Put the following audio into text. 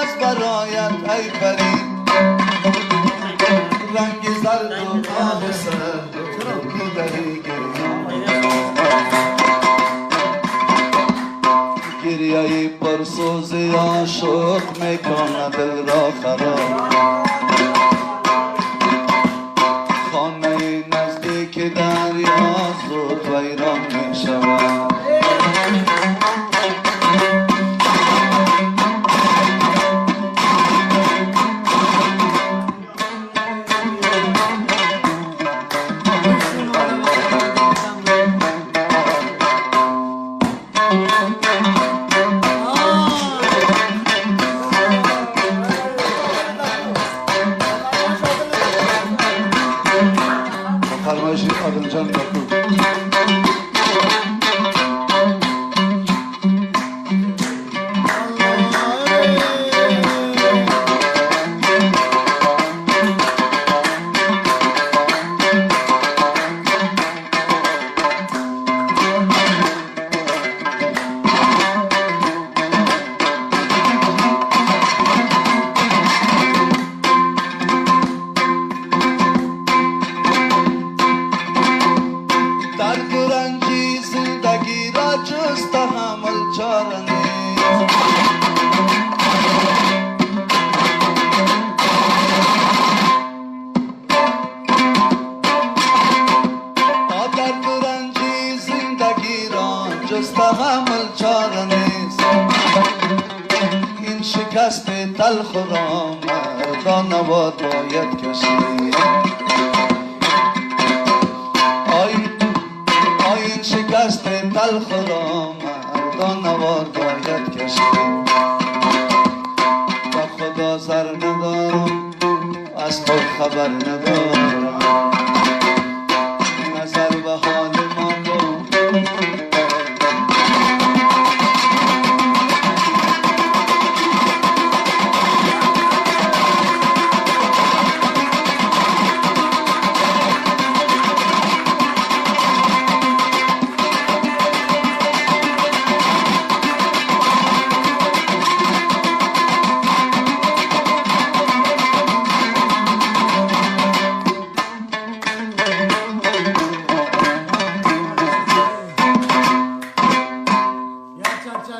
باز برایت ای فرید رنگ زرد و آب سرد و میدهی گریه پرسوزی عاشق میکنه دل را خراب خانه نزدیک دریا زود ویران میشود فرمایشی عادل جان بکن درد و رنجی زندگی را جز تحمل چاره نیست درد و رنجی زندگی را جز تحمل چاره نیست این شکست تلخ را مردان نواد باید کشید این شکست تلخ را مردان نوار باید کشید با خدا سر ندارم از خود خبر ندارم